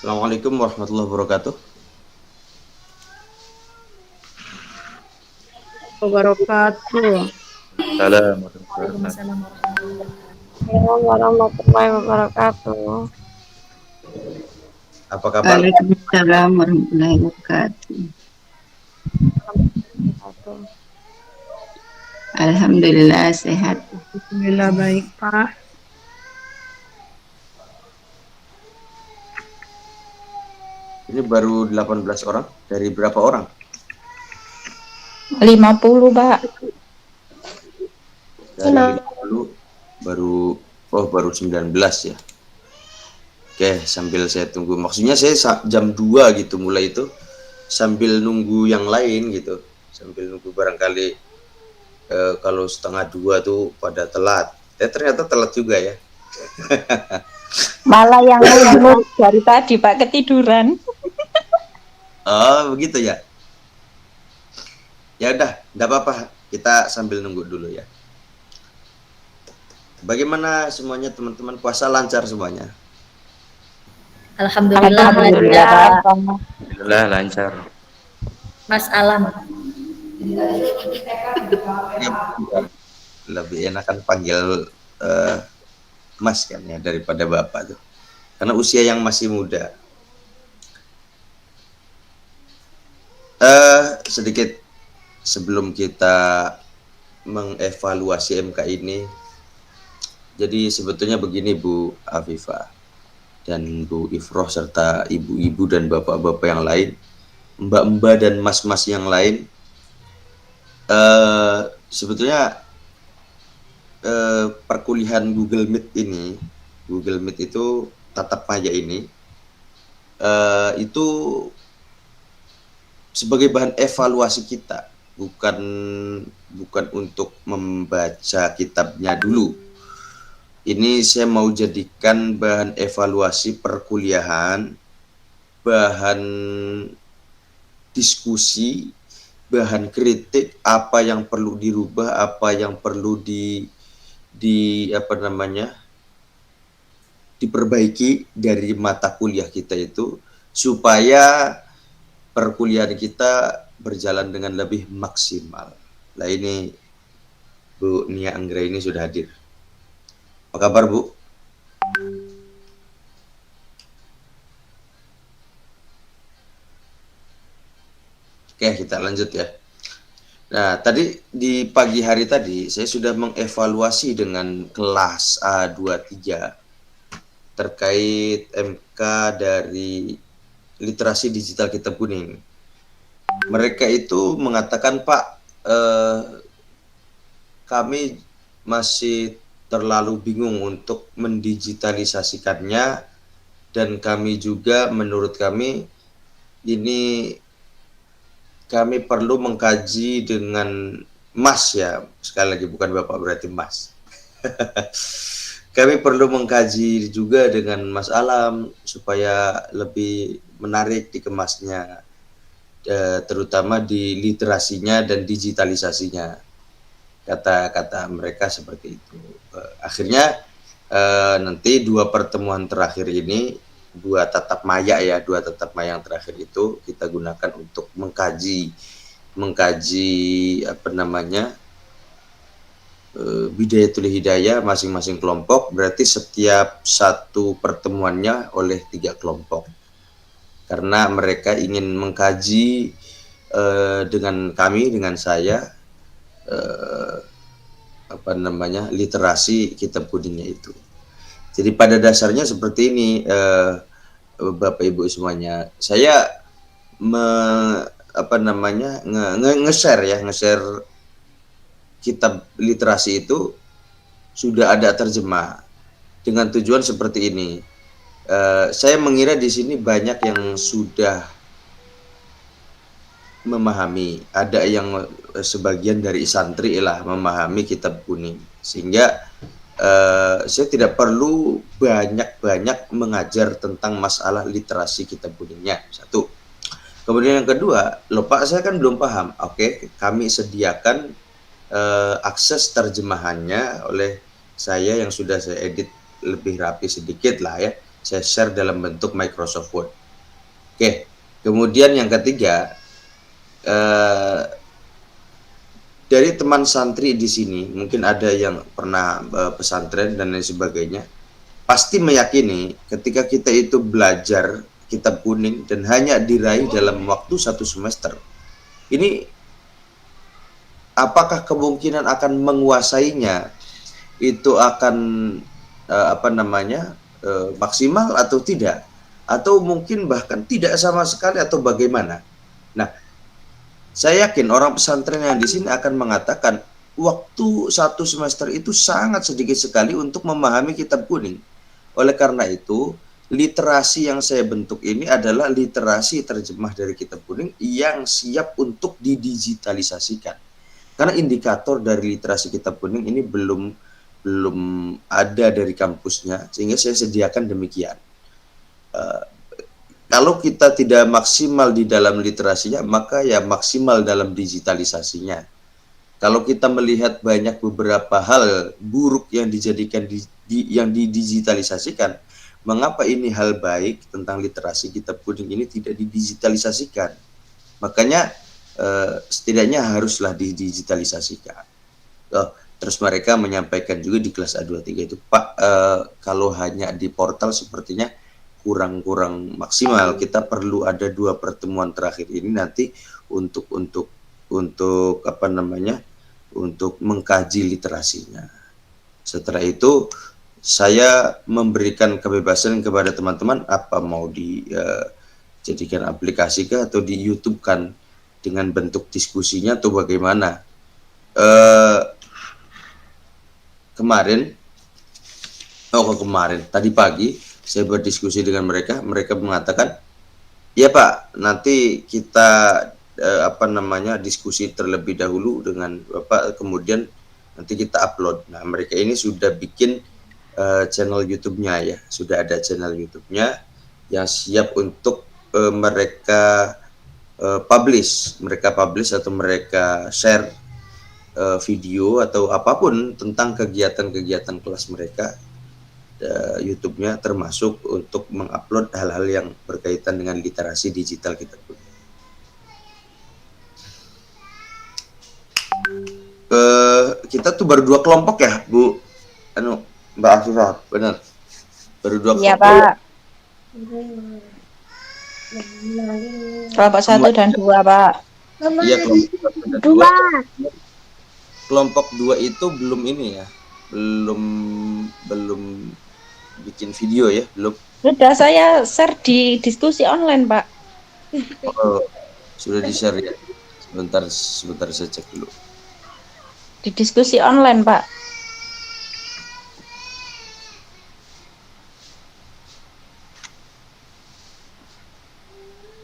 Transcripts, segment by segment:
Assalamualaikum warahmatullahi wabarakatuh. Wabarakatuh. Salam warahmatullahi wabarakatuh. Waalaikumsalam warahmatullahi wabarakatuh. Assalamualaikum warahmatullahi wabarakatuh. Apa kabar? Waalaikumsalam warahmatullahi wabarakatuh. Alhamdulillah sehat. Alhamdulillah baik, Pak. Ini baru 18 orang dari berapa orang? 50, Pak. Dari 50 baru 19 ya. Oke, sambil saya tunggu. Maksudnya saya jam 2 gitu mulai itu sambil nunggu yang lain gitu. Sambil nunggu barangkali kalau setengah 2 tuh pada telat. Ternyata telat juga ya. Malah yang nunggu dari tadi, Pak, ketiduran. Oh, begitu ya. Ya udah, enggak apa-apa. Kita sambil nunggu dulu ya. Bagaimana semuanya teman-teman? Puasa lancar semuanya? Alhamdulillah, Alhamdulillah. Alhamdulillah lancar. Mas Alam. Lebih enakan panggil Mas kan ya daripada Bapak tuh. Karena usia yang masih muda. Sedikit sebelum kita mengevaluasi MK ini. Jadi sebetulnya begini Bu Afifah dan Bu Ifroh serta ibu-ibu dan bapak-bapak yang lain, mbak-mbak dan mas-mas yang lain, sebetulnya perkuliahan Google Meet itu tatap maya ini itu sebagai bahan evaluasi kita, bukan untuk membaca kitabnya dulu. Ini saya mau jadikan bahan evaluasi perkuliahan, bahan diskusi, bahan kritik, apa yang perlu dirubah, apa yang perlu diperbaiki dari mata kuliah kita itu supaya perkuliahan kita berjalan dengan lebih maksimal. Nah ini Bu Nia Anggra ini sudah hadir. Apa kabar Bu? Oke, kita lanjut ya. Nah, tadi di pagi hari tadi saya sudah mengevaluasi dengan kelas A23 terkait MK dari literasi digital kitab kuning. Mereka itu mengatakan, Pak, kami masih terlalu bingung untuk mendigitalisasikannya, dan kami juga menurut kami ini kami perlu mengkaji dengan Mas ya, sekali lagi bukan Bapak berarti Mas. Kami perlu mengkaji juga dengan Mas Alam supaya lebih menarik dikemasnya, terutama di literasinya dan digitalisasinya. Kata-kata mereka seperti itu. Akhirnya nanti dua pertemuan terakhir ini, dua tatap maya yang terakhir itu kita gunakan untuk mengkaji Bidayatul Hidayah masing-masing kelompok. Berarti setiap satu pertemuannya oleh 3 kelompok, karena mereka ingin mengkaji dengan saya literasi kitab kuningnya itu. Jadi pada dasarnya seperti ini, Bapak Ibu semuanya, saya nge-share kitab literasi itu sudah ada terjemah dengan tujuan seperti ini. Saya mengira di sini banyak yang sudah memahami, ada yang sebagian dari santri lah memahami kitab kuning, sehingga saya tidak perlu banyak-banyak mengajar tentang masalah literasi kitab kuningnya. Satu. Kemudian yang kedua, loh Pak, saya kan belum paham. Oke, kami sediakan akses terjemahannya oleh saya yang sudah saya edit lebih rapi sedikit lah ya. saya share dalam bentuk Microsoft Word. Oke, kemudian yang ketiga, dari teman santri di sini, mungkin ada yang pernah pesantren dan lain sebagainya, pasti meyakini ketika kita itu belajar kitab kuning dan hanya diraih dalam waktu 1 semester, ini apakah kemungkinan akan menguasainya itu akan maksimal atau tidak, atau mungkin bahkan tidak sama sekali, atau bagaimana? Nah, saya yakin orang pesantren yang di sini akan mengatakan waktu 1 semester itu sangat sedikit sekali untuk memahami kitab kuning. Oleh karena itu, literasi yang saya bentuk ini adalah literasi terjemah dari kitab kuning yang siap untuk didigitalisasikan. Karena indikator dari literasi kitab kuning ini belum ada dari kampusnya, sehingga saya sediakan demikian. Kalau kita tidak maksimal di dalam literasinya, maka ya maksimal dalam digitalisasinya. Kalau kita melihat banyak beberapa hal buruk yang dijadikan yang didigitalisasikan, mengapa ini hal baik tentang literasi kitab kuning ini tidak didigitalisasikan? Makanya setidaknya haruslah didigitalisasikan. Terus mereka menyampaikan juga di kelas A23 itu, Pak, kalau hanya di portal sepertinya kurang maksimal. Kita perlu ada 2 pertemuan terakhir ini nanti untuk mengkaji literasinya. Setelah itu saya memberikan kebebasan kepada teman-teman, apa mau dijadikan aplikasi kah atau di YouTube kan dengan bentuk diskusinya atau bagaimana. Tadi pagi saya berdiskusi dengan mereka mengatakan, ya Pak, nanti kita diskusi terlebih dahulu dengan Bapak, kemudian nanti kita upload. Nah, mereka ini sudah bikin channel YouTube-nya ya, sudah ada channel YouTube-nya yang siap untuk mereka publish atau mereka share video atau apapun tentang kegiatan-kegiatan kelas mereka. YouTube-nya termasuk untuk mengupload hal-hal yang berkaitan dengan literasi digital kita. Kita tuh baru 2 kelompok ya, Bu Mbak Afifah, benar? Baru 2 kelompok. Iya, Pak. Kelompok 1 dan 2, Pak. Iya, kelompok 1 dan 2. Kelompok 2 itu belum ini ya, belum bikin video ya, belum. Sudah saya share di diskusi online, Pak. Oh, sudah di-share ya. Sebentar saya cek dulu. Di diskusi online, Pak.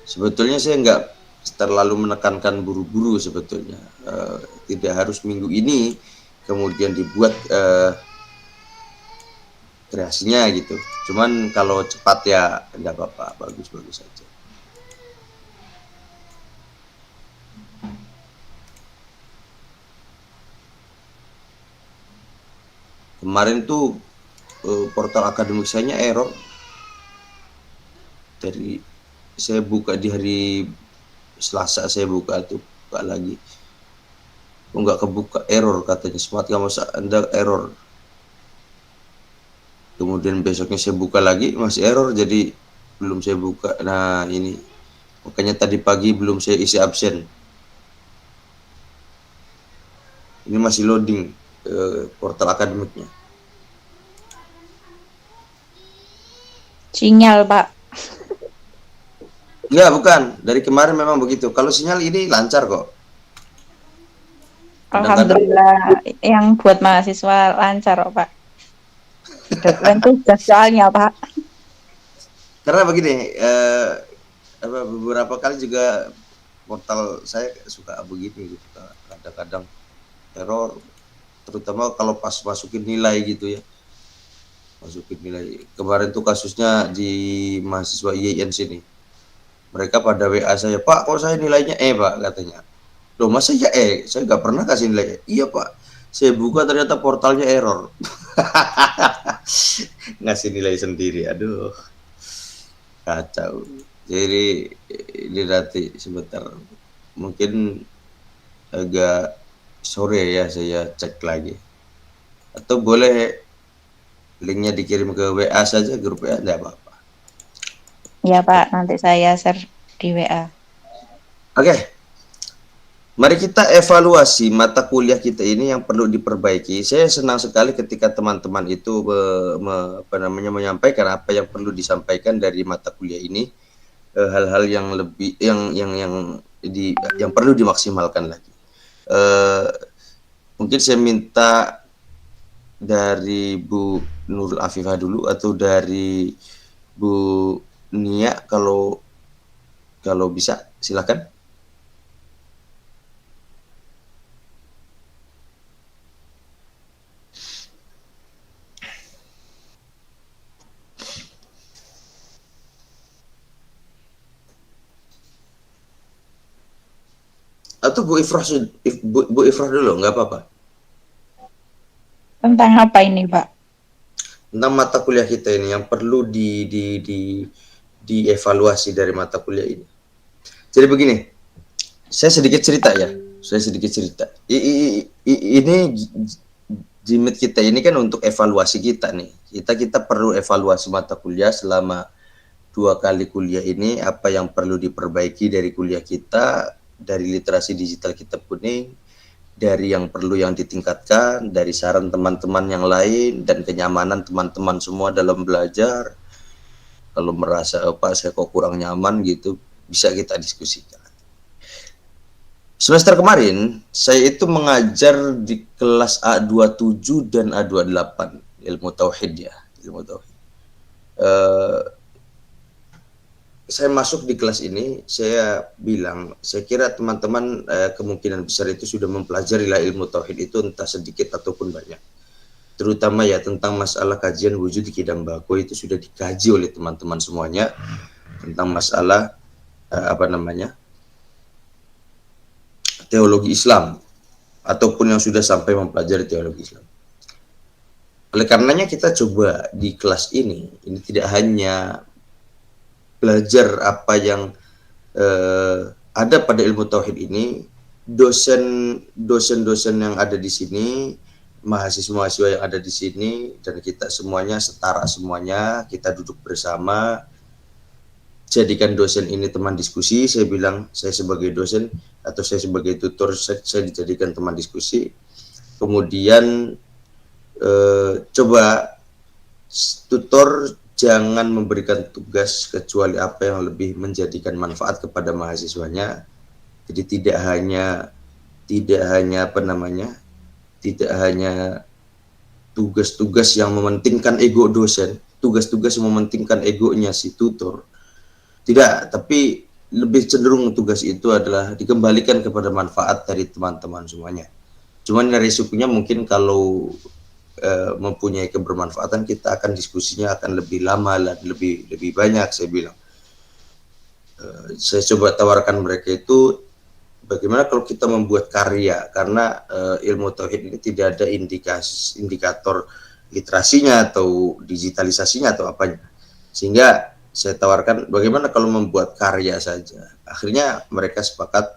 Sebetulnya saya nggak terlalu menekankan buru-buru sebetulnya. Tidak harus minggu ini kemudian dibuat kreasinya gitu. Cuman kalau cepat ya enggak apa-apa, bagus-bagus saja. Kemarin tuh portal akademik saya error. Dari saya buka di hari Selasa, saya buka lagi. Enggak kebuka, error katanya. Smart kamu Anda error. Kemudian besoknya saya buka lagi, masih error, jadi belum saya buka. Nah ini, makanya tadi pagi belum saya isi absen. Ini masih loading portal akademiknya. Sinyal, Pak. Enggak, bukan. Dari kemarin memang begitu. Kalau sinyal ini lancar kok. Alhamdulillah, yang buat mahasiswa lancar, Pak. Deadline tugas soalnya, Pak. Karena begini, beberapa kali juga portal saya suka begini gitu, kadang-kadang error, terutama kalau pas masukin nilai gitu ya. Masukin nilai. Kemarin tuh kasusnya di mahasiswa IAIN sini. Mereka pada WA saya, Pak, kok saya nilainya Pak, katanya. Loh, masa ya saya nggak pernah kasih nilai. Iya Pak, saya buka ternyata portalnya error. ngasih nilai sendiri, aduh kacau. Jadi ini nanti sebentar, mungkin agak sore ya saya cek lagi, atau boleh linknya dikirim ke WA saja, grup WA, enggak apa-apa. Ya Pak, nanti saya share di WA. Oke, mari kita evaluasi mata kuliah kita ini yang perlu diperbaiki. Saya senang sekali ketika teman-teman itu menyampaikan apa yang perlu disampaikan dari mata kuliah ini, hal-hal yang lebih yang perlu dimaksimalkan lagi. Mungkin saya minta dari Bu Nurul Afifah dulu, atau dari Bu Nia, kalau bisa silakan. Atau Bu Ifrah dulu, nggak apa-apa. Tentang apa ini Pak? Tentang mata kuliah kita ini yang perlu dievaluasi dari mata kuliah ini. Jadi begini, saya sedikit cerita ya. Ini jimit kita ini kan untuk evaluasi kita nih. Kita perlu evaluasi mata kuliah selama 2 kali kuliah ini, apa yang perlu diperbaiki dari kuliah kita, dari literasi digital kita kuning, dari yang perlu yang ditingkatkan, dari saran teman-teman yang lain, dan kenyamanan teman-teman semua dalam belajar. Kalau merasa saya kok kurang nyaman gitu, bisa kita diskusikan. Semester kemarin saya itu mengajar di kelas A27 dan A28, ilmu tauhid ya, ilmu tauhid. Saya masuk di kelas ini, saya bilang, saya kira teman-teman kemungkinan besar itu sudah mempelajari lah ilmu tauhid itu, entah sedikit ataupun banyak. Terutama ya tentang masalah kajian wujud di Kidang Bako itu sudah dikaji oleh teman-teman semuanya, tentang masalah teologi Islam, ataupun yang sudah sampai mempelajari teologi Islam. Oleh karenanya kita coba di kelas ini tidak hanya belajar apa yang ada pada ilmu tauhid ini, dosen-dosen yang ada di sini, mahasiswa-mahasiswa yang ada di sini, dan kita semuanya setara semuanya, kita duduk bersama, jadikan dosen ini teman diskusi. Saya bilang, saya sebagai dosen atau saya sebagai tutor, saya dijadikan teman diskusi. Kemudian coba tutor jangan memberikan tugas kecuali apa yang lebih menjadikan manfaat kepada mahasiswanya. Jadi tidak hanya tugas-tugas yang mementingkan ego dosen, tugas-tugas yang mementingkan egonya si tutor. Tidak, tapi lebih cenderung tugas itu adalah dikembalikan kepada manfaat dari teman-teman semuanya. Cuman resikonya mungkin kalau mempunyai kebermanfaatan, kita akan diskusinya akan lebih lama dan lebih banyak. Saya bilang, saya coba tawarkan mereka itu bagaimana kalau kita membuat karya, karena ilmu tauhid ini tidak ada indikator literasinya atau digitalisasinya atau apanya, sehingga saya tawarkan bagaimana kalau membuat karya saja. Akhirnya mereka sepakat,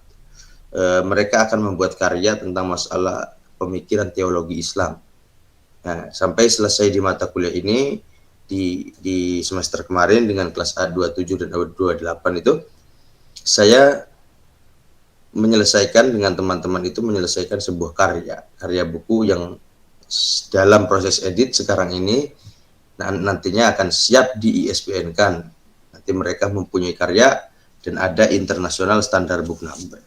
mereka akan membuat karya tentang masalah pemikiran teologi Islam. Nah, sampai selesai di mata kuliah ini di semester kemarin dengan kelas A27 dan A28 itu, saya menyelesaikan dengan teman-teman itu menyelesaikan sebuah karya buku yang dalam proses edit sekarang ini, nantinya akan siap di ISBN kan. Nanti mereka mempunyai karya dan ada internasional standar book number.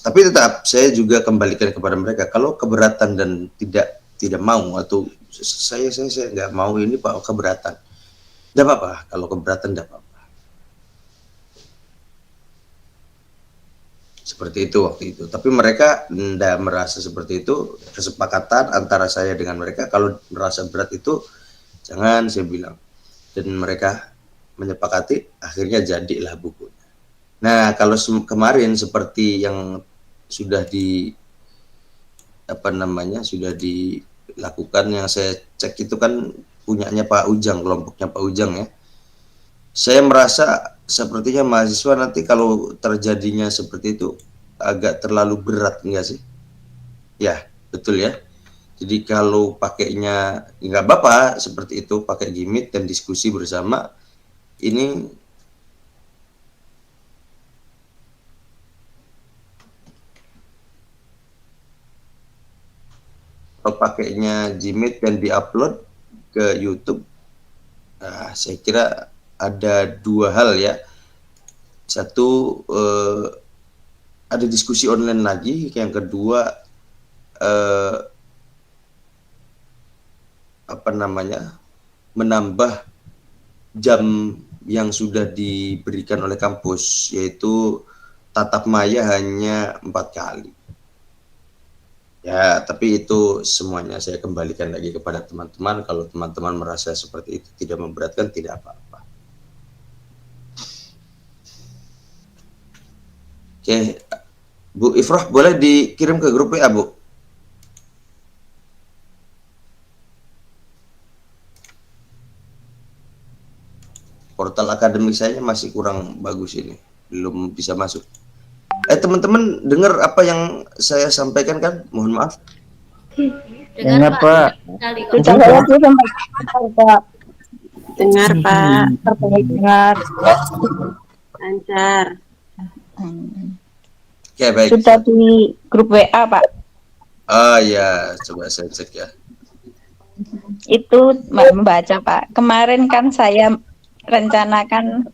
Tapi tetap saya juga kembalikan kepada mereka, kalau keberatan dan tidak mau, atau saya nggak mau ini Pak, keberatan, tidak apa-apa. Kalau keberatan tidak apa-apa. Seperti itu waktu itu. Tapi mereka tidak merasa seperti itu. Kesepakatan antara saya dengan mereka, kalau merasa berat itu jangan, saya bilang. Dan mereka menyepakati, akhirnya jadilah bukunya. Nah, kalau kemarin seperti yang sudah lakukan. Yang saya cek itu kan punyanya Pak Ujang, kelompoknya Pak Ujang ya. Saya merasa sepertinya mahasiswa nanti kalau terjadinya seperti itu agak terlalu berat, enggak sih? Ya, betul ya. Jadi kalau pakainya nggak apa-apa seperti itu, pakai gimmick dan diskusi bersama, ini kalau pakainya gimmick dan diupload ke YouTube, nah, saya kira ada dua hal ya. Satu, ada diskusi online lagi. Yang kedua, menambah jam yang sudah diberikan oleh kampus, yaitu tatap maya hanya 4 kali. Ya, tapi itu semuanya saya kembalikan lagi kepada teman-teman. Kalau teman-teman merasa seperti itu tidak memberatkan, tidak apa-apa. Oke, Bu Ifrah boleh dikirim ke grup WA, Bu? Portal akademik saya masih kurang bagus ini, belum bisa masuk. Teman-teman dengar apa yang saya sampaikan kan? Mohon maaf. Dengar Pak. Sudah saya kirim Pak. Dengar, Pak. Terbaik dengar. Lancar. Oke, baik. Sudah di grup WA Pak. Ah ya, coba saya cek ya. Itu membaca Pak. Kemarin kan saya rencanakan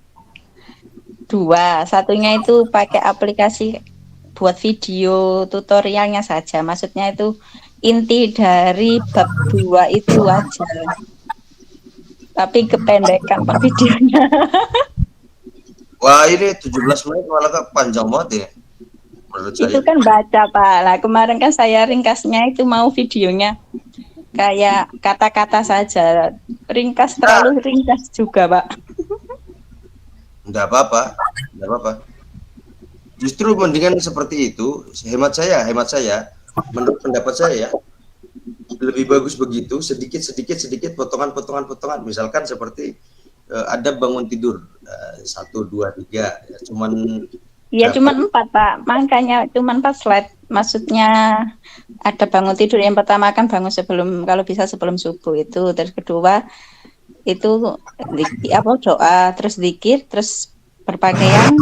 2, satunya itu pakai aplikasi buat video tutorialnya saja. Maksudnya itu inti dari bab 2 itu aja. Tapi kependekan Pak videonya. Wah, ini 17 menit malah panjang banget ya. Menurut saya. Itu kan baca Pak. Lah kemarin kan saya ringkasnya itu mau videonya kayak kata-kata saja. Ringkas terlalu ringkas juga Pak. Enggak apa-apa, enggak apa-apa. Justru mendingan seperti itu, hemat saya, menurut pendapat saya, lebih bagus begitu, sedikit, potongan. Misalkan seperti ada bangun tidur 1, 2, 3, ya, cuman. Iya, cuman 4 Pak, makanya cuman 4 slide. Maksudnya ada bangun tidur, yang pertama kan bangun kalau bisa sebelum subuh itu, terus kedua itu doa, terus zikir, terus berpakaian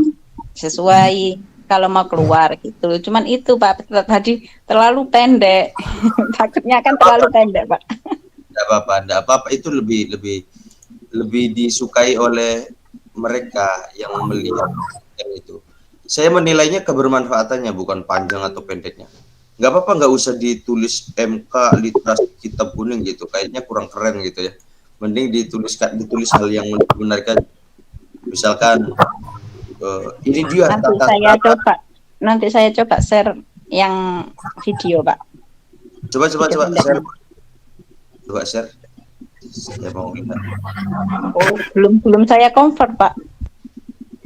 sesuai kalau mau keluar gitu. Cuman itu Pak tadi terlalu pendek. Takutnya kan terlalu pendek Pak. Enggak apa-apa, itu lebih disukai oleh mereka yang melihat yang itu. Saya menilainya kebermanfaatannya, bukan panjang atau pendeknya. Nggak apa-apa, nggak usah ditulis MK literasi kitab kuning gitu, kayaknya kurang keren gitu ya. Mending ditulis hal yang menarik. Misalkan ini dia nanti saya coba share yang video Pak. Coba share. Coba share. Saya mau lihat. Oh, belum saya convert Pak.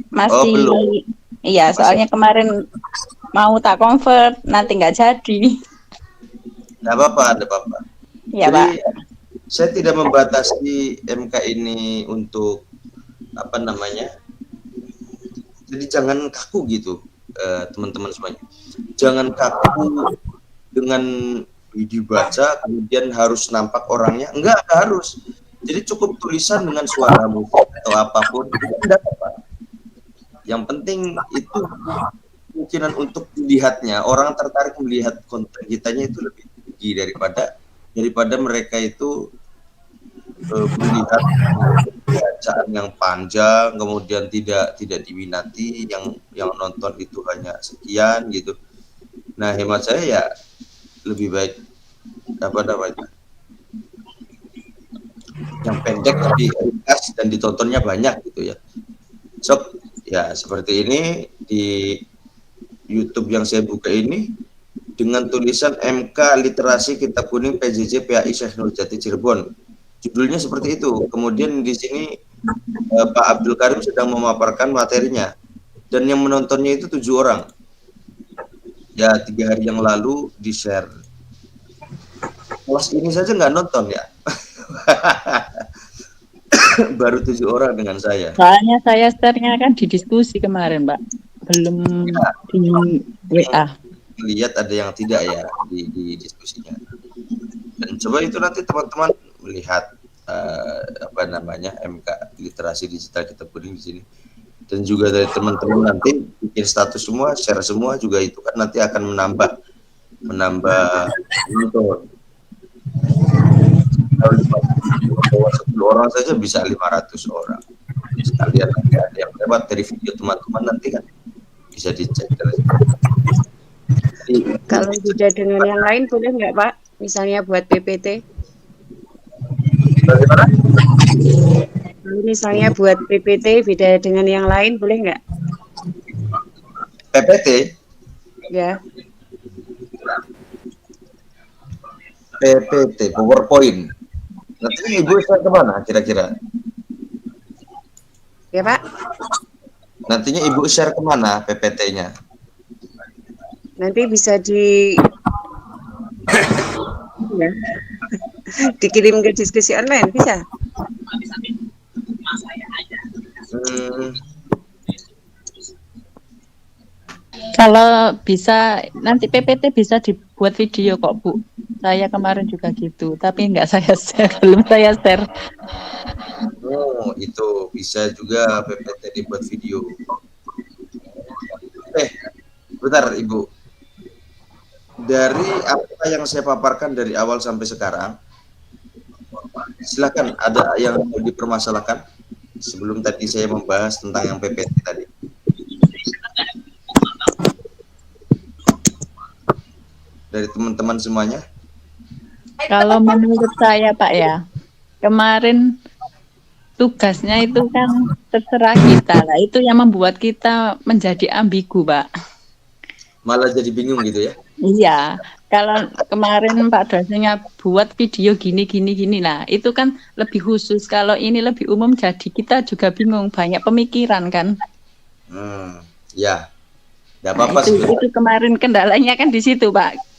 Masih. Belum. Iya, soalnya kemarin mau tak convert, nanti nggak jadi. Nggak apa-apa. Iya Jadi, Pak. saya tidak membatasi MK ini untuk jadi jangan kaku gitu, teman-teman semuanya. Jangan kaku dengan dibaca kemudian harus nampak orangnya. Enggak harus. Jadi cukup tulisan dengan suara musik atau apapun, tidak apa-apa. Yang penting itu kemungkinan untuk dilihatnya, orang tertarik melihat konten kitanya itu lebih tinggi daripada mereka itu melihat bacaan yang panjang kemudian tidak diminati, yang nonton itu hanya sekian gitu. Nah, hemat saya ya lebih baik yang pendek tapi ringkas dan ditontonnya banyak gitu ya. So ya seperti ini di YouTube yang saya buka ini dengan tulisan MK Literasi Kitab Kuning PJJ PAI Syekh Nurjati Cirebon. Judulnya seperti itu. Kemudian di sini Pak Abdul Karim sedang memaparkan materinya dan yang menontonnya itu 7 orang. Ya 3 hari yang lalu di-share. kelas ini saja nggak nonton ya. Baru 7 orang dengan saya. Soalnya saya share-nya kan di diskusi kemarin, Pak. Belum di WA. Lihat ada yang tidak ya di diskusinya. Dan coba itu nanti teman-teman melihat apa namanya MK literasi digital kita kuning di sini. Dan juga dari teman-teman nanti bikin status semua, share semua juga itu kan nanti akan menambah penonton. Kalau 10 orang saja bisa 500 orang. Sekalian nanti ada yang lewat dari video teman-teman nanti kan bisa dicek. Kalau beda dengan yang lain boleh nggak Pak? Misalnya buat PPT? Bagaimana? Kalau misalnya buat PPT beda dengan yang lain boleh nggak? PPT? Ya. PPT, PowerPoint. Nanti Ibu share kemana kira-kira? Ya Pak? Nantinya Ibu share kemana PPT-nya? Nanti bisa ya, dikirim ke diskusi online bisa? Kalau bisa nanti PPT bisa dibuat video kok, Bu. Saya kemarin juga gitu, tapi nggak saya share, belum saya share. Oh, itu bisa juga PPT dibuat video. Bentar Ibu. Dari apa yang saya paparkan dari awal sampai sekarang, silakan ada yang mau dipermasalahkan sebelum tadi saya membahas tentang yang PPT tadi. Dari teman-teman semuanya. Kalau menurut saya Pak ya, kemarin tugasnya itu kan terserah kita lah. Itu yang membuat kita menjadi ambigu, Pak. Malah jadi bingung gitu ya? Iya. Kalau kemarin Pak dosennya buat video gini. Nah, itu kan lebih khusus. Kalau ini lebih umum, jadi kita juga bingung. Banyak pemikiran kan? Ya. Tidak apa-apa itu kemarin kendalanya kan di situ, Pak.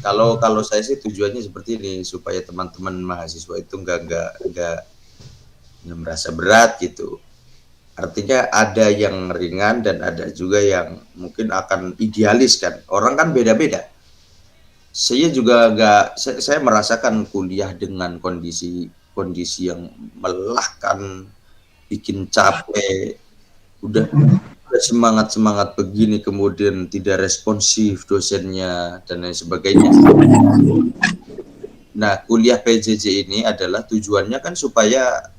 Kalau saya sih tujuannya seperti ini supaya teman-teman mahasiswa itu nggak merasa berat gitu. Artinya ada yang ringan dan ada juga yang mungkin akan idealis kan. Orang kan beda-beda. Saya juga saya merasakan kuliah dengan kondisi yang melelahkan, bikin capek, udah semangat begini kemudian tidak responsif dosennya dan lain sebagainya. Nah, kuliah PJJ ini adalah tujuannya kan supaya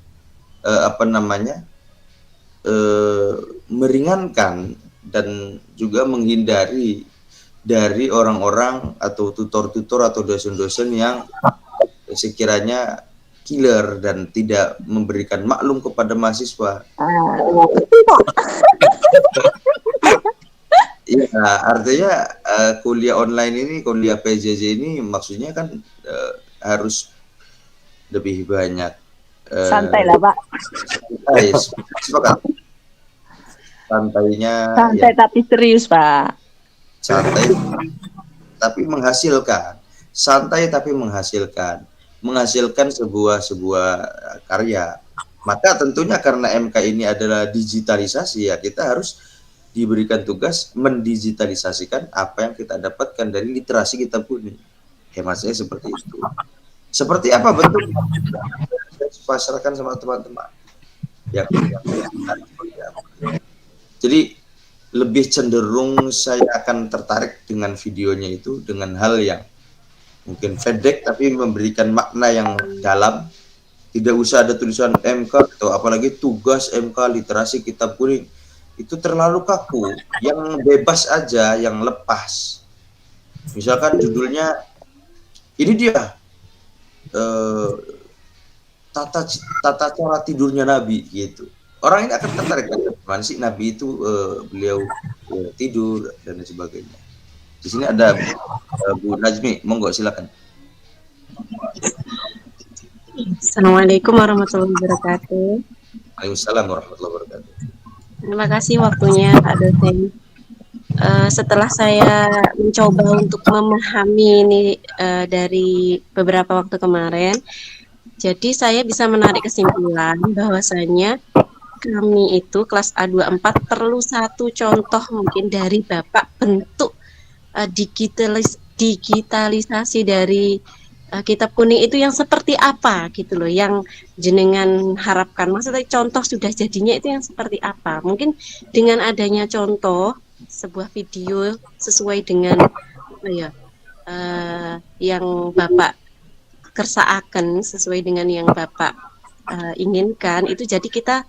meringankan dan juga menghindari dari orang-orang atau tutor-tutor atau dosen-dosen yang sekiranya killer dan tidak memberikan maklum kepada mahasiswa. Iya, artinya kuliah online ini, kuliah PJJ ini maksudnya kan harus lebih banyak santai lah Pak. Santainya. Santai ya. Tapi serius Pak. Santai tapi menghasilkan. Santai tapi menghasilkan sebuah karya. Maka tentunya karena MK ini adalah digitalisasi ya, kita harus diberikan tugas mendigitalisasikan apa yang kita dapatkan dari literasi kitab kuning. Hemat saya seperti itu. Seperti apa bentuknya? Saya pasrahkan sama teman-teman. Ya. Jadi lebih cenderung saya akan tertarik dengan videonya itu dengan hal yang mungkin pendek tapi memberikan makna yang dalam. Tidak usah ada tulisan MK atau apalagi tugas MK literasi kitab kuning. Itu terlalu kaku. Yang bebas aja, yang lepas. Misalkan judulnya ini dia tata cara tidurnya Nabi gitu. Orang ini akan tertarik. Mana sih Nabi itu beliau tidur dan sebagainya. Di sini ada Bu Najmi, monggo silakan. Assalamualaikum warahmatullahi wabarakatuh. Waalaikumsalam warahmatullahi wabarakatuh. Terima kasih waktunya Pak dosen. setelah saya mencoba untuk memahami ini dari beberapa waktu kemarin, jadi saya bisa menarik kesimpulan bahwasanya kami itu kelas A24 perlu satu contoh mungkin dari Bapak bentuk digitalisasi dari kitab kuning itu yang seperti apa gitu loh, yang jenengan harapkan. Maksudnya contoh sudah jadinya itu yang seperti apa. Mungkin dengan adanya contoh sebuah video sesuai dengan apa ya, yang Bapak kersaaken, sesuai dengan yang Bapak inginkan, itu jadi kita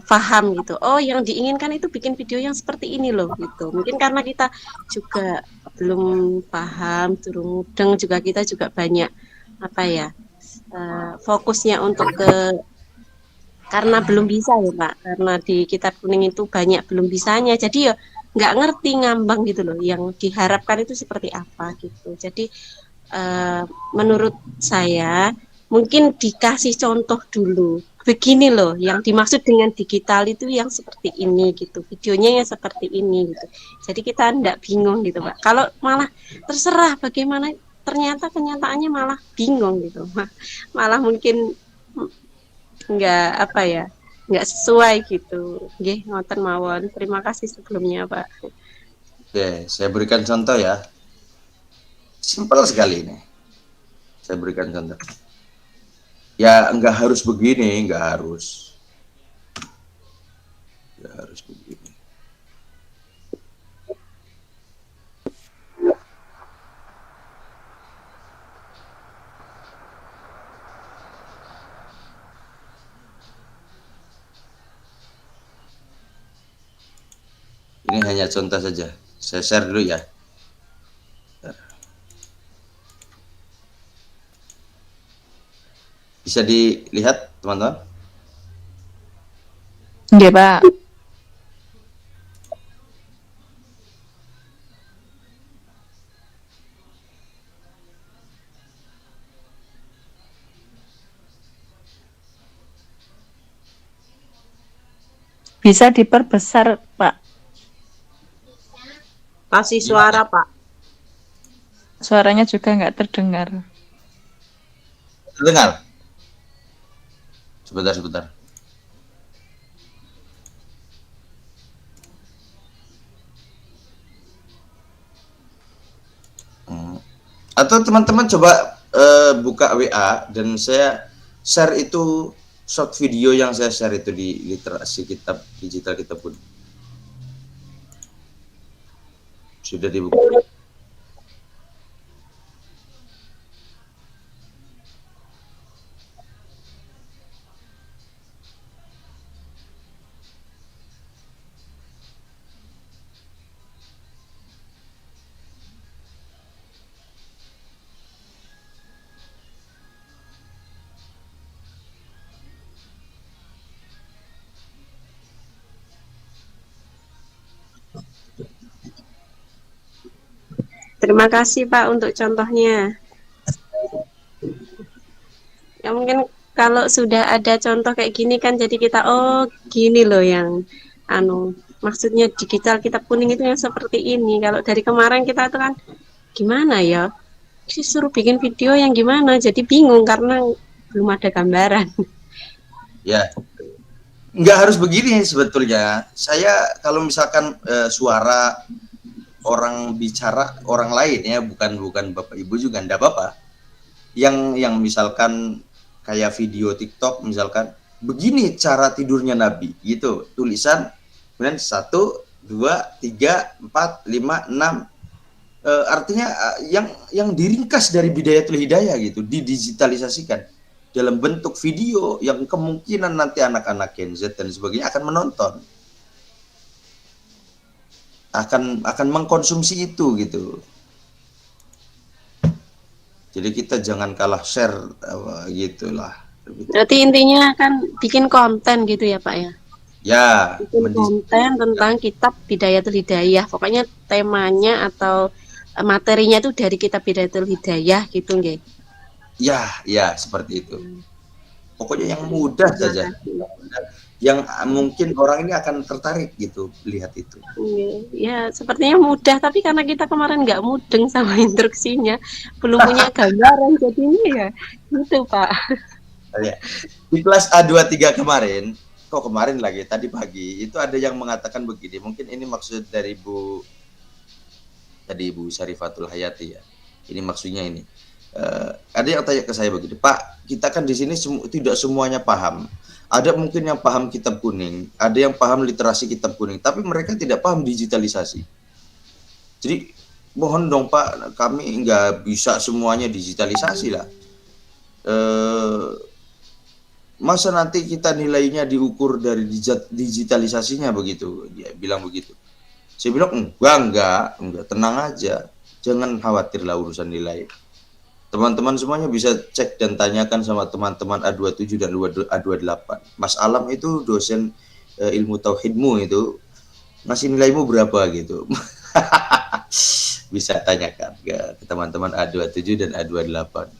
paham gitu. Oh, yang diinginkan itu bikin video yang seperti ini loh gitu. Mungkin karena kita juga belum paham, turun mudeng, juga kita juga banyak apa ya, fokusnya untuk ke, karena belum bisa ya Pak, karena di kitab kuning itu banyak belum bisanya, jadi ya nggak ngerti ngambang gitu loh, yang diharapkan itu seperti apa gitu. Jadi menurut saya mungkin dikasih contoh dulu, begini loh yang dimaksud dengan digital itu yang seperti ini gitu, videonya yang seperti ini gitu. Jadi kita enggak bingung gitu Pak. Kalau malah terserah bagaimana, ternyata kenyataannya malah bingung gitu, malah mungkin enggak apa ya, enggak sesuai gitu. Nggih, ngoten mawon. Terima kasih sebelumnya Pak. Oke, saya berikan contoh ya. Simpel sekali ini. Saya berikan contoh. Ya, enggak harus begini, enggak harus. Enggak harus begini. Ini hanya contoh saja. Saya share dulu ya. Bisa dilihat, teman-teman? Nggih, Pak. Bisa diperbesar, Pak. Kasih suara Pak. Suaranya juga nggak terdengar. Terdengar? Sebentar. Atau teman-teman coba buka WA dan saya share itu short video yang saya share itu di literasi kitab digital kitab pun. Sudah dibuka. Terima kasih Pak untuk contohnya. Ya mungkin kalau sudah ada contoh kayak gini kan jadi kita, oh gini loh yang maksudnya digital kitab kuning itu yang seperti ini. Kalau dari kemarin kita tuh kan gimana ya, disuruh bikin video yang gimana, jadi bingung karena belum ada gambaran. Ya, nggak harus begini sebetulnya. Saya kalau misalkan suara orang bicara orang lain ya, bukan Bapak Ibu juga enggak apa-apa. Yang misalkan kayak video TikTok misalkan, begini cara tidurnya Nabi gitu, tulisan kemudian 1 2 3 4 5 6, artinya yang diringkas dari Bidayatul Hidayah gitu, didigitalisasikan dalam bentuk video yang kemungkinan nanti anak-anak Gen Z dan sebagainya akan menonton, akan mengkonsumsi itu gitu. Jadi kita jangan kalah share gitulah. Berarti intinya kan bikin konten gitu ya Pak ya? Ya, bikin konten tentang kitab Bidayatul Hidayah. Pokoknya temanya atau materinya itu dari kitab Bidayatul Hidayah gitu nggih. Ya, seperti itu. Pokoknya yang mudah saja. yang mungkin orang ini akan tertarik gitu lihat itu. Ya, sepertinya mudah, tapi karena kita kemarin nggak mudeng sama instruksinya, belum punya gambaran, jadinya ya gitu, Pak. Ya. Di kelas A23 kemarin, kok kemarin lagi, tadi pagi, itu ada yang mengatakan begini, mungkin ini maksud dari Bu Syarifatul Hayati ya. Ini maksudnya ini. Ada yang tanya ke saya begini, Pak, kita kan di sini tidak semuanya paham. Ada mungkin yang paham kitab kuning, ada yang paham literasi kitab kuning, tapi mereka tidak paham digitalisasi. Jadi mohon dong Pak, kami nggak bisa semuanya digitalisasi lah. Masa nanti kita nilainya diukur dari digitalisasinya begitu? Dia bilang begitu. Saya bilang enggak, tenang aja, jangan khawatirlah urusan nilai. Teman-teman semuanya bisa cek dan tanyakan sama teman-teman A27 dan A28. Mas Alam itu dosen ilmu tauhidmu itu ngasih nilaimu berapa gitu. Bisa tanyakan ke teman-teman A27 dan A28.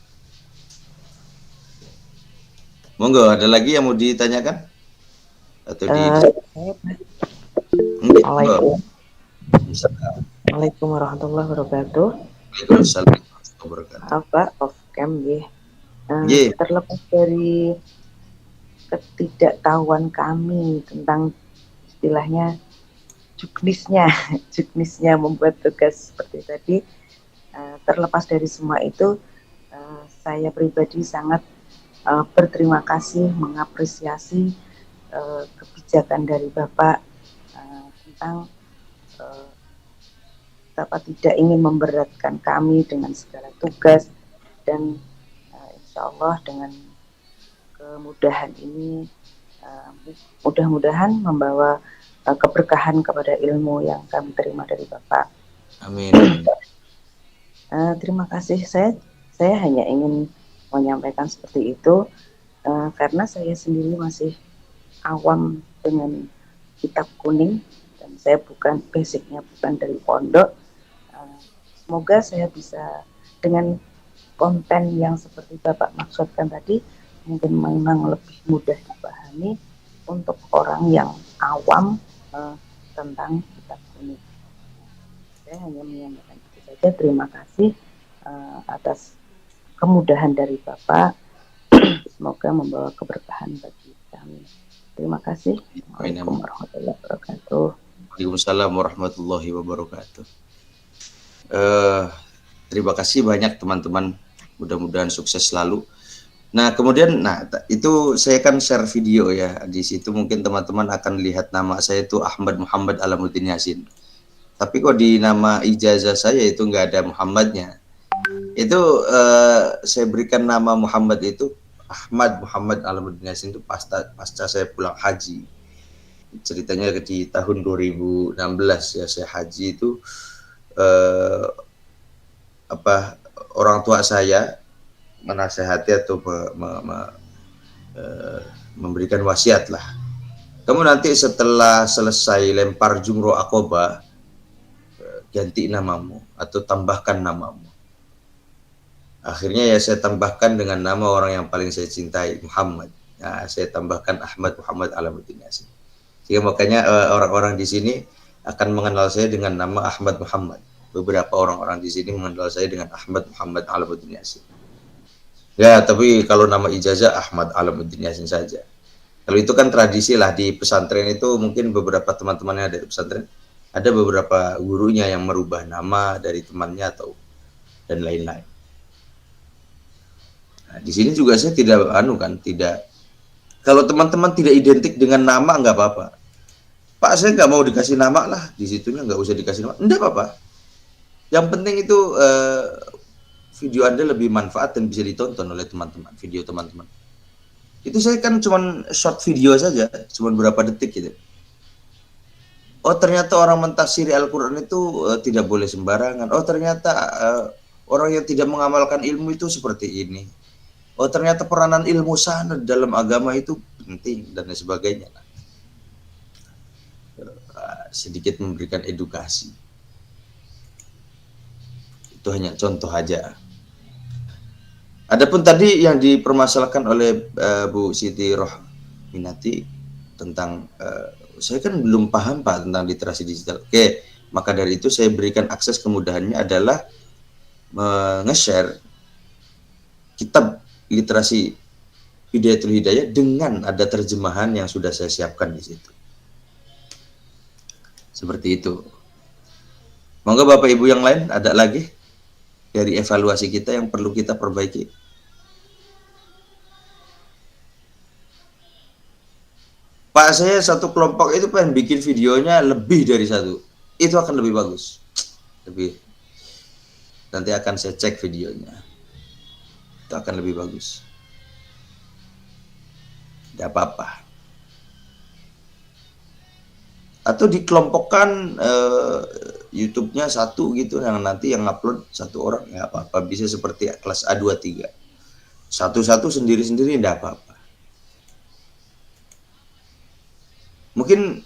Monggo, ada lagi yang mau ditanyakan? Atau Assalamualaikum warahmatullahi wabarakatuh. Waalaikumsalam. Apa off cam ya? Terlepas dari ketidaktahuan kami tentang istilahnya juknisnya membuat tugas seperti tadi, terlepas dari semua itu, saya pribadi sangat berterima kasih, mengapresiasi kebijakan dari Bapak tentang Bapak tidak ingin memberatkan kami dengan segala tugas, dan insya Allah dengan kemudahan ini mudah-mudahan membawa keberkahan kepada ilmu yang kami terima dari Bapak. Amin. Terima kasih. Saya hanya ingin menyampaikan seperti itu karena saya sendiri masih awam dengan kitab kuning dan saya basicnya bukan dari pondok. Semoga saya bisa dengan konten yang seperti Bapak maksudkan tadi mungkin memang lebih mudah dipahami untuk orang yang awam tentang kitab kuning. Saya hanya menyampaikan itu saja. Terima kasih atas kemudahan dari Bapak. Semoga membawa keberkahan bagi kami. Terima kasih. Assalamualaikum warahmatullahi wabarakatuh. Waalaikumsalam warahmatullahi wabarakatuh. Terima kasih banyak teman-teman, mudah-mudahan sukses selalu. Nah kemudian, itu saya kan share video ya, di situ mungkin teman-teman akan lihat nama saya itu Ahmad Muhammad Alamuddin Yasin, tapi kok di nama ijazah saya itu nggak ada Muhammadnya. Itu saya berikan nama Muhammad itu Ahmad Muhammad Alamuddin Yasin itu pasca saya pulang haji. Ceritanya di tahun 2016 ya, saya haji itu orang tua saya menasehati atau memberikan wasiat lah, kamu nanti setelah selesai lempar jumroh Aqobah ganti namamu atau tambahkan namamu. Akhirnya ya saya tambahkan dengan nama orang yang paling saya cintai, Muhammad. Nah, saya tambahkan Ahmad Muhammad Alamuddin Yasin. Sehingga makanya orang-orang di sini akan mengenal saya dengan nama Ahmad Muhammad. Beberapa orang-orang di sini mengenal saya dengan Ahmad Muhammad Alamuddin Yasin. Ya, tapi kalau nama ijazah Ahmad Alamuddin Yasin saja. Kalau itu kan tradisi lah di pesantren itu, mungkin beberapa teman-teman yang ada di pesantren, ada beberapa gurunya yang merubah nama dari temannya atau dan lain-lain. Nah, di sini juga saya tidak tidak. Kalau teman-teman tidak identik dengan nama nggak apa-apa. Pak, saya nggak mau dikasih nama lah, di situnya nggak usah dikasih nama, enggak apa-apa. Yang penting itu video Anda lebih manfaat dan bisa ditonton oleh teman-teman, video teman-teman. Itu saya kan cuman short video saja, cuman berapa detik gitu. Oh ternyata orang mentafsiri Al-Quran itu tidak boleh sembarangan. Oh ternyata orang yang tidak mengamalkan ilmu itu seperti ini. Oh ternyata peranan ilmu sanad dalam agama itu penting dan lain sebagainya. Sedikit memberikan edukasi. Itu hanya contoh aja. Adapun tadi yang dipermasalahkan oleh Bu Siti Rohminati, tentang saya kan belum paham Pak tentang literasi digital. Oke, maka dari itu saya berikan akses kemudahannya adalah nge-share kitab literasi Hidayatul Hidayah dengan ada terjemahan yang sudah saya siapkan di situ. Seperti itu. Monggo Bapak Ibu yang lain ada lagi dari evaluasi kita yang perlu kita perbaiki. Pak, saya satu kelompok itu pengen bikin videonya lebih dari satu. Itu akan lebih bagus. Lebih. Nanti akan saya cek videonya. Itu akan lebih bagus. Tidak apa-apa. Atau dikelompokkan YouTube-nya satu gitu, yang nanti yang upload satu orang, ya apa-apa. Bisa seperti kelas A23. Satu-satu sendiri-sendiri tidak apa-apa. Mungkin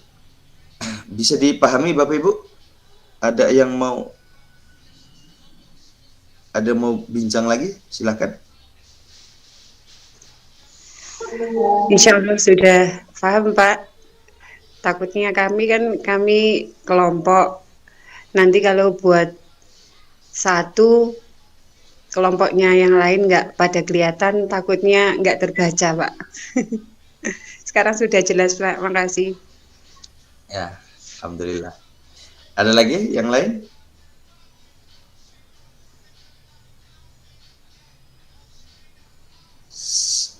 bisa dipahami Bapak Ibu? Ada yang mau bincang lagi? Silakan. Insya Allah sudah paham Pak. Takutnya kami kelompok. Nanti kalau buat satu kelompoknya yang lain nggak pada kelihatan, takutnya nggak terbaca Pak. Sekarang sudah jelas Pak, makasih. Ya, alhamdulillah. Ada lagi yang lain?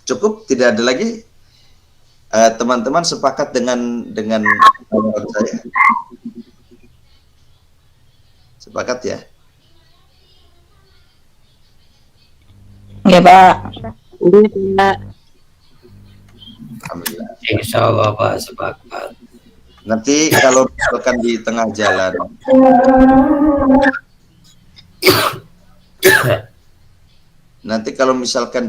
Cukup, tidak ada lagi. Teman-teman sepakat dengan saya? Sepakat ya? Ya Pak. Alhamdulillah. Insya Allah Pak, sepakat. Nanti kalau misalkan di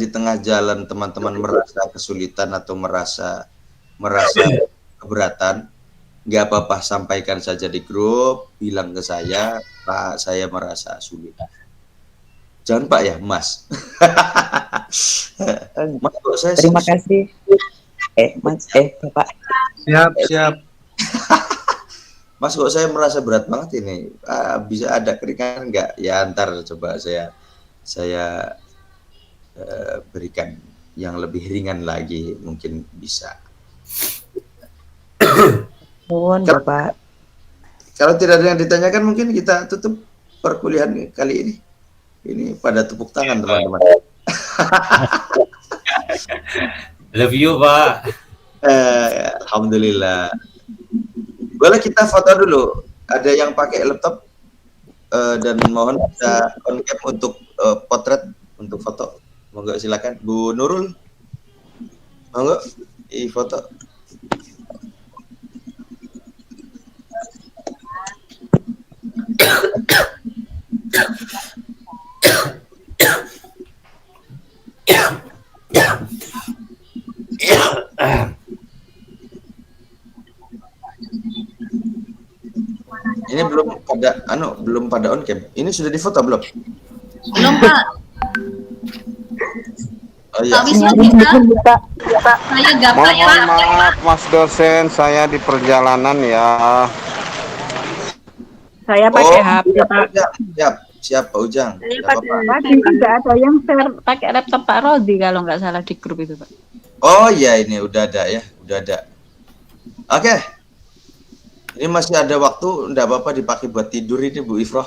tengah jalan, teman-teman merasa kesulitan atau merasa keberatan, nggak apa-apa, sampaikan saja di grup, bilang ke saya, Pak, saya merasa sulit. Jangan Pak ya, Mas. Mas, kok saya Terima kasih. Bapak. Siap. Mas, kok saya merasa berat banget ini. Bisa ada keringan nggak? Ya antar coba saya berikan yang lebih ringan lagi, mungkin bisa. Mohon Bapak. Kalau tidak ada yang ditanyakan, mungkin kita tutup perkuliahan kali ini. Ini pada tepuk tangan teman-teman. Love you Pak. Alhamdulillah. Boleh kita foto dulu. Ada yang pakai laptop dan mohon ada on cam untuk potret, untuk foto. Monggo silakan Bu Nurul. Monggo di foto. Ini belum pada on cam. Ini sudah difoto belum? Belum Pak. Oh iya. Pak Wisnu bisa? Saya gaptek Pak. Mohon maaf Mas dosen, saya di perjalanan ya. Saya pakai HP Pak. Siap Pak Ujang. Tadi juga ada yang share pakai laptop Pak Rodi kalau nggak salah di grup itu Pak. Oh iya, ini udah ada ya, udah ada. Oke. Ini masih ada waktu, enggak apa-apa dipakai buat tidur ini Bu Ifroh.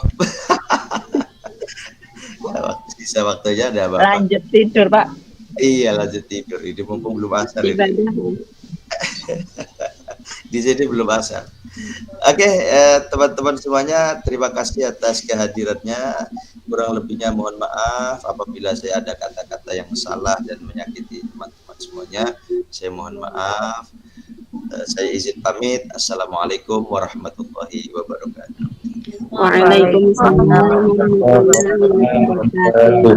Sisa waktunya ada apa-apa. Lanjut tidur Pak. Iya, lanjut tidur. Ini mumpung belum asar ini. Di sini belum asar. Oke, teman-teman semuanya, terima kasih atas kehadirannya. Kurang lebihnya mohon maaf apabila saya ada kata-kata yang salah dan menyakiti teman-teman semuanya. Saya mohon maaf. Saya izin pamit. Assalamualaikum warahmatullahi wabarakatuh. Waalaikumsalam warahmatullahi wabarakatuh.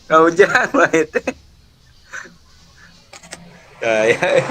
Kau jangan Pak Ete. Ya.